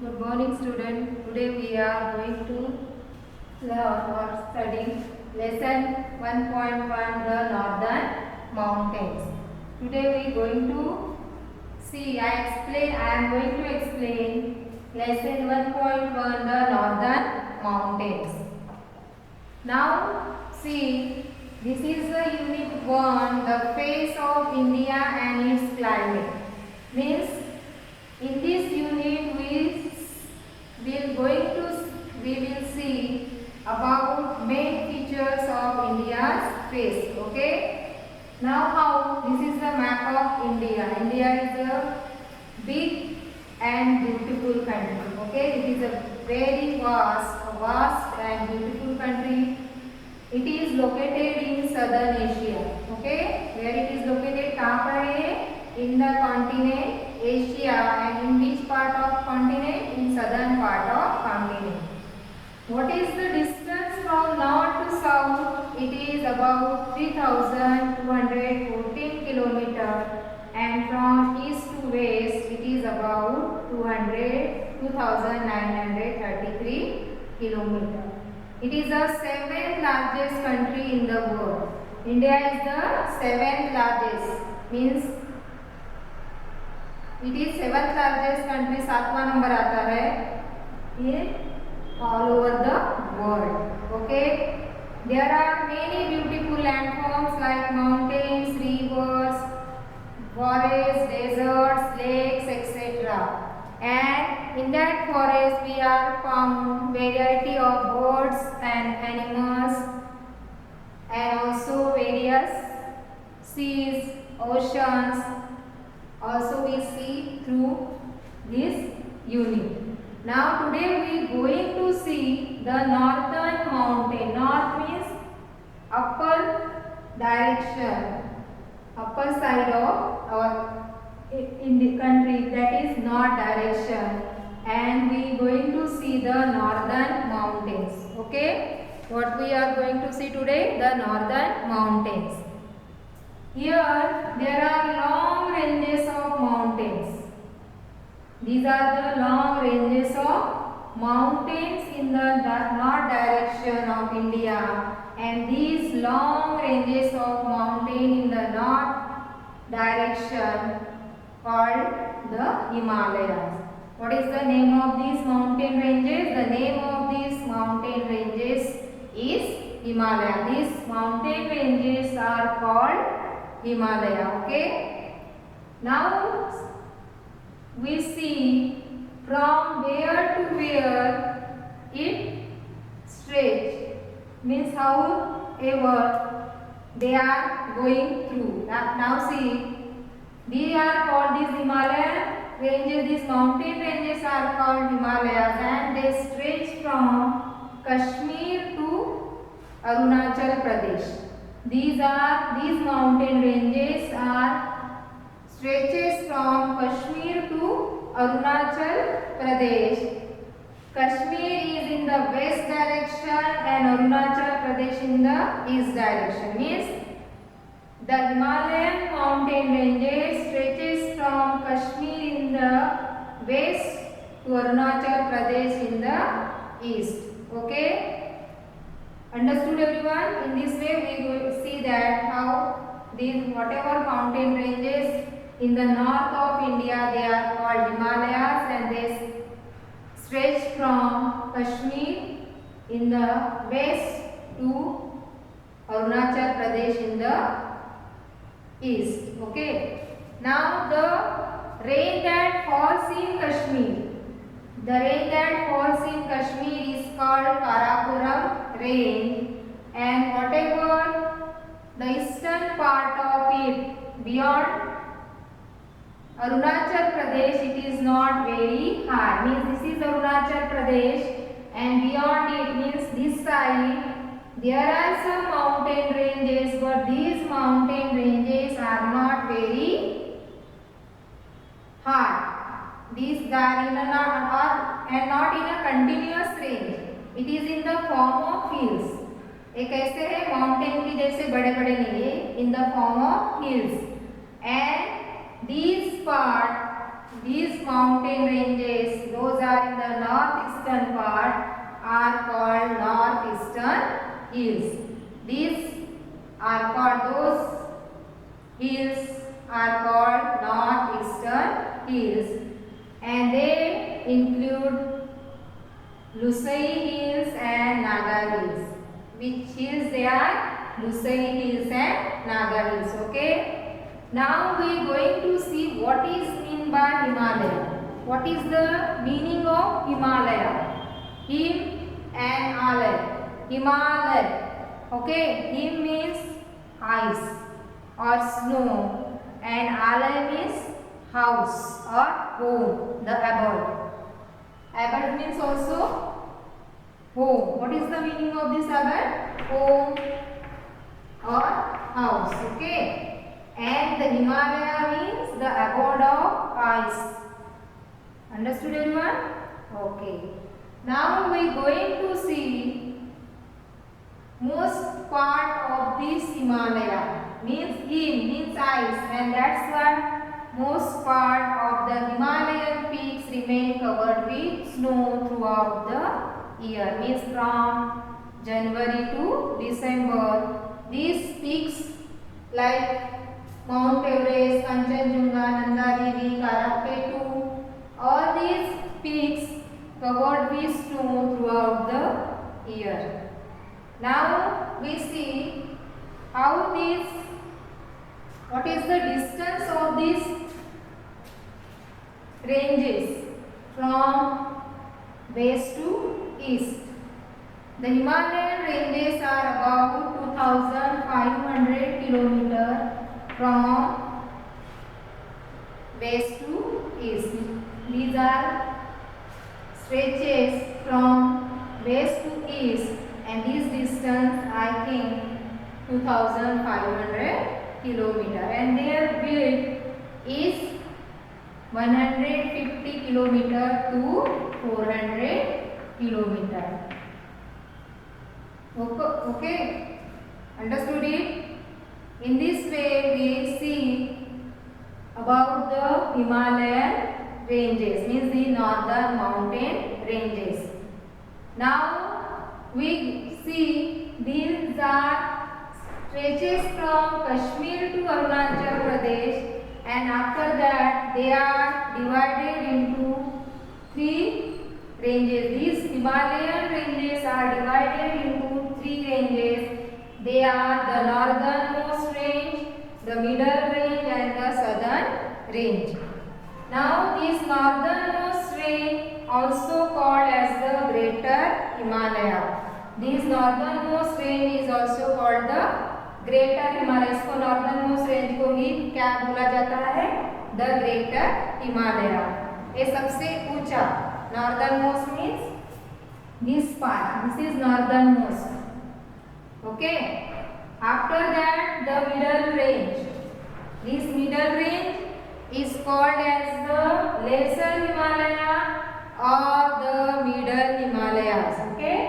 Good morning student. Today we are going to learn or study lesson 1.1 the Northern Mountains. Today we are going to see I am going to explain lesson 1.1 the Northern Mountains. Now see, this is the unit 1, the face of India and its climate. Means in this unit we will see about main features of India's face. Okay. Now how this is the map of India. India is a big and beautiful country. Okay. It is a very vast and beautiful country. It is located in southern Asia. Okay. Where it is located? कहाँ पर है? In the continent Asia. And in which part of continent? In southern part of continent. What is the distance from north to south? It is about 3214 km, and from east to west it is about 2933 km. It is the 7th largest country in the world. India is the 7th largest, means it is 7th largest country. 7वां number आता है ये all over the world. Okay. There are many beautiful landforms like mountains, rivers, forests, deserts, lakes, etc. And in that forest we are found variety of birds and animals, and also various seas, oceans. Also we see through this unit. Now today we going to see the northern mountain. North means upper direction, upper side of our in the country, that is north direction, and we going to see the northern mountains. Okay, what we are going to see today? The northern mountains. Here there are long ranges of mountains. These are the long ranges of mountains in the north direction of India, and these long ranges of mountain in the north direction called the Himalayas. What is the name of these mountain ranges? The name of these mountain ranges is Himalaya. These mountain ranges are called Himalaya. Okay. Now we see from where to where it stretch, means however they are going through. Now see, these are called these Himalayan ranges. These mountain ranges are called Himalayas, and they stretch from Kashmir to Arunachal Pradesh. These mountain ranges are stretches from Kashmir to Arunachal Pradesh. Kashmir is in the west direction and Arunachal Pradesh in the east direction. Means the Himalayan mountain ranges stretches from Kashmir in the west to Arunachal Pradesh in the east. Okay. Understood everyone? In this way we will see that how these whatever mountain ranges in the north of India, they are called Himalayas, and they stretch from Kashmir in the west to Arunachal Pradesh in the east. Okay. Now the rain that falls in Kashmir, the rain that falls in Kashmir is called Karakoram rain, and whatever the eastern part of it beyond Arunachal Pradesh, it is not very high. Means this is Arunachal Pradesh, and beyond it means this side there are some mountain ranges, but these mountain ranges are not very high. These are in a not in a continuous range. It is in the form of hills. एक ऐसे है mountain की जैसे बड़े बड़े नहीं है, in the form of hills, and these mountain ranges, those are in the northeastern part are called northeastern hills. These are called, those hills are called northeastern hills, and they include Lusai Hills and Naga Hills. Which hills they are? Lusai Hills and Naga Hills. Okay. Now we are going to see what is meant by Himalaya. What is the meaning of Himalaya? Him and Alay. Himalaya. Okay. Him means ice or snow, and Alay means house or home, the abode. Abode means also home. What is the meaning of this abode? Home or house. Okay. And the Himalaya means the abode of ice. Understood everyone? Okay. Now we are going to see most part of this Himalaya. Means him means ice, and that's why most part of the Himalayan peaks remain covered with snow throughout the year. Means from January to December, these peaks like Mount Everest, Kanchenjunga, Nanda Devi, Karapetu, all these peaks covered with snow throughout the year. Now we see how these, what is the distance of these ranges from west to east. The Himalayan ranges are about 2,500 kilometers from west to east. These are stretches from west to east, and this distance I think 2,500 kilometers, and their width is 150 kilometers to 400 kilometers. Okay, understood it? In this way we see about the Himalayan ranges, means the northern mountain ranges. Now we see these are stretches from Kashmir to Arunachal Pradesh, and after that they are divided into three ranges. These Himalayan ranges are divided into three ranges. They are the northernmost range, the middle range, and the southern range. Now this northernmost range also called as the Greater Himalaya. This northernmost range is also called the Greater Himalaya. इसको northernmost range को ही क्या बोला जाता है? The Greater Himalaya. ये सबसे ऊंचा, northernmost means this part. This is northernmost. Okay. After that, the middle range. This middle range is called as the Lesser Himalaya or the Middle Himalayas. Okay.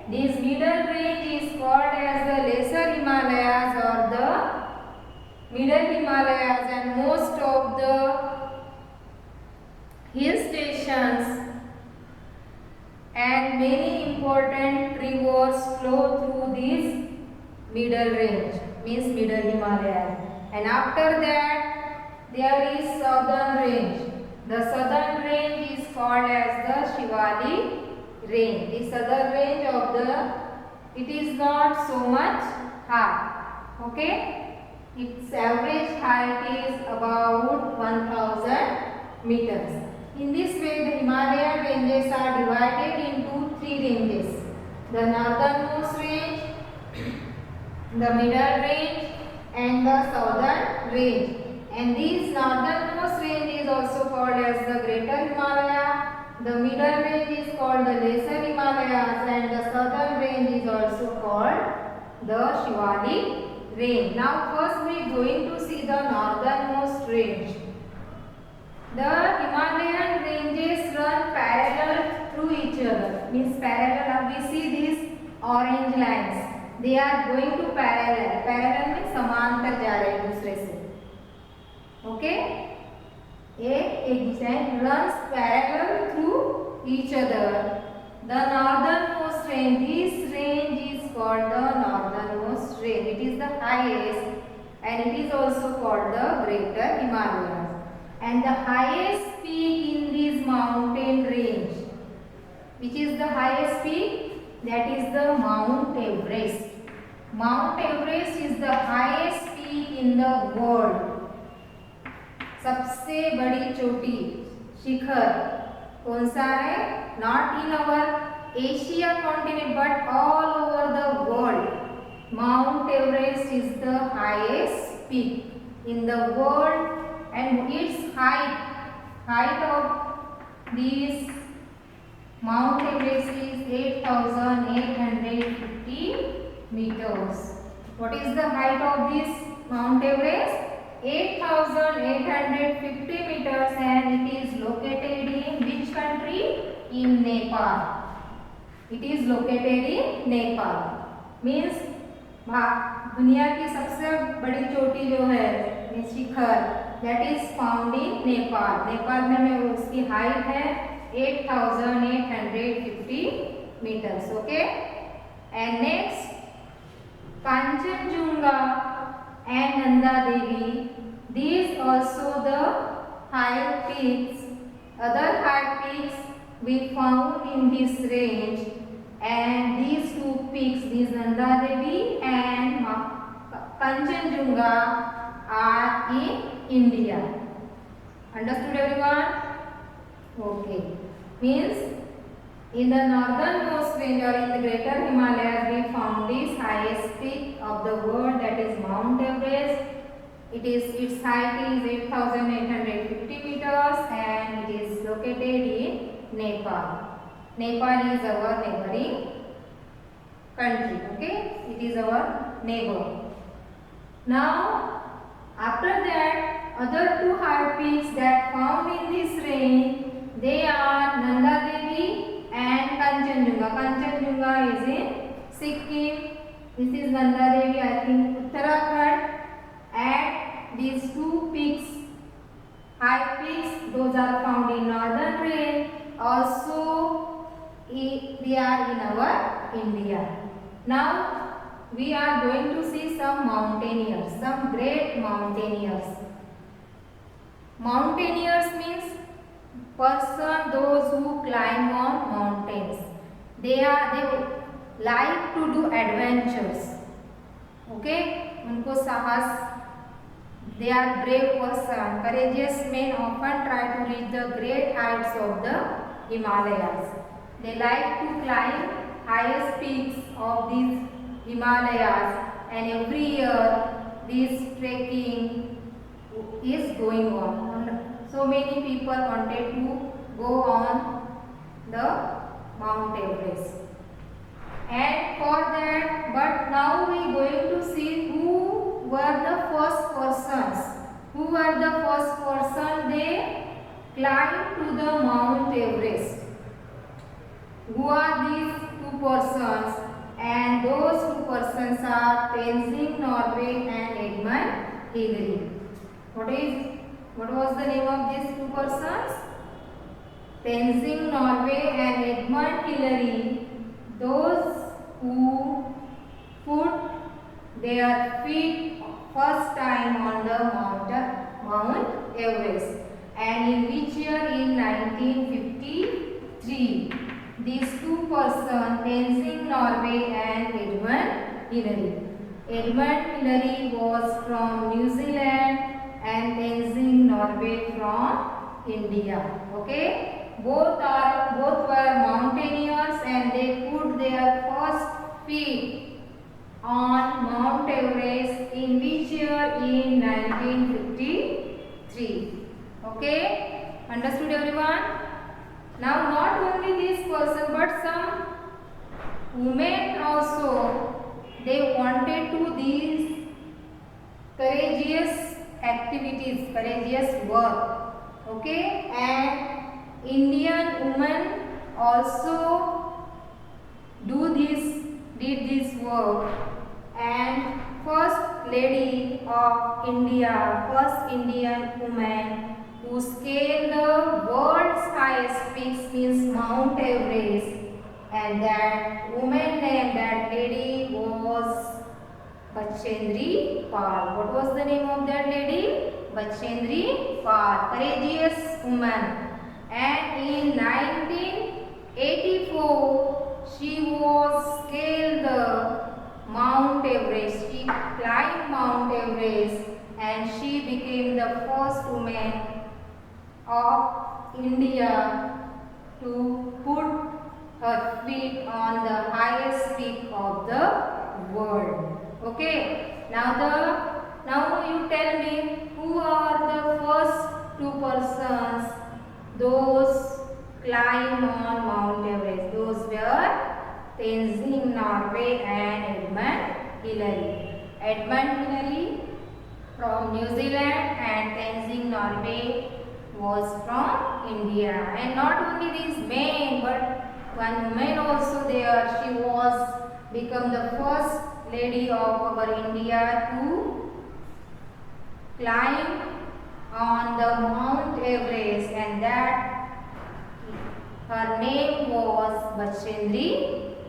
This middle range is called as the Lesser Himalayas or the Middle Himalayas, and most of the hill stations and many important rivers flow through this middle range, means Middle Himalaya. And after that there is southern range. The southern range is called as the Shivali range. The southern range of the, it is not so much high. Okay, its average height is about 1,000 meters. In this way the Himalayan ranges are divided into three ranges: the northernmost range, the middle range, and the southern range. And this northernmost range is also called as the Greater Himalaya, the middle range is called the Lesser Himalayas, and the southern range is also called the Shivali range. Now first we are going to see the northernmost range. The Himalayan ranges run parallel through each other, means parallel. Now we see these orange lines, they are going to parallel. Parallel means समांतर जा रहे हैं दूसरे से. Okay, एक दूसरे runs parallel through each other. The northernmost range, this range is called the northernmost range. It is the highest and it is also called the Greater Himalayas. And the highest peak in this mountain range, which is the highest peak? That is the Mount Everest. Mount Everest is the highest peak in the world. सबसे बड़ी चोटी शिखर कौन सा है? Not in our Asia continent but all over the world. Mount Everest is the highest peak in the world, and its height of this Mount Everest is 8,850 meters. What is the height of this Mount Everest? 8,850 meters, and it is located in which country? In Nepal. It is located in Nepal. Means दुनिया की सबसे बड़ी चोटी जो है शिखर, that is found in Nepal. Nepal में उसकी height है 8,850 meters. Okay. And next, Kanchenjunga and Nanda Devi. These also the high peaks. Other high peaks we found in this range, and these two peaks, these Nanda Devi and Kanchenjunga, are in India. Understood everyone? Okay. Means in the northernmost range or in the Greater Himalayas we found this highest peak of the world, that is Mount Everest. Its height is 8,850 meters and it is located in Nepal. Nepal is our neighboring country. Okay, it is our neighbor. Now, after that, other two high peaks that found in this range, they are Nanda Devi and Kanchenjunga. Kanchenjunga is in Sikkim. This is Nanda Devi, I think Uttarakhand. And these two peaks, high peaks, those are found in northern range. Also, they are in our India. Now, we are going to see some mountaineers, some great mountaineers. Mountaineers means those who climb on mountains. They like to do adventures. Okay, उनको साहस. They are brave person. Courageous men often try to reach the great heights of the Himalayas. They like to climb highest peaks of these Himalayas, and every year this trekking is going on. So many people wanted to go on the Mount Everest. And for that, but now we are going to see who were the first persons. Who were the first person? They climbed to the Mount Everest. Who are these two persons? And those two persons are Tenzing Norway and Edmund Hillary. What was the name of these two persons? Tenzing Norway and Edmund Hillary. Those who put their feet first time on the Mount Everest, and in which year? In 1953. These two persons, Tenzing Norway and Edmund Hillary. Edmund Hillary was from New Zealand and Tenzing Norway from India. Okay, both were mountaineers, and they put their first feet on Mount Everest in which year? In 1953. Okay, understood everyone? Now, not only this person but some women also, they wanted to these courageous activities, courageous work. Okay, and Indian women also did this work. And first lady of India, first Indian woman who scaled the world's highest peaks means Mount Everest, and that woman name, that lady was Bachendri Pal. What was the name of that lady? Bachendri Pal, courageous woman. And in 1984, she was scaled the Mount Everest. She climbed Mount Everest and she became the first woman of India to put her feet on the highest peak of the world. Okay. Now you tell me, who are the first two persons those climb on Mount Everest? Those were Tenzing Norgay and Edmund Hillary. Edmund Hillary from New Zealand and Tenzing Norgay was from India. And not only these men, but one woman also there. She was become the first lady of our India to climb on the Mount Everest, and that her name was Bachendri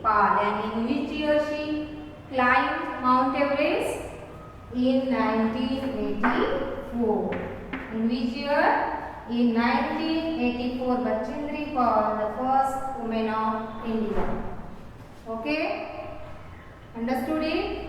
Pal. And in which year she climbed Mount Everest? In 1984. In which year? In 1984, Bachendri Pal, the first woman of India. Okay? Understood it?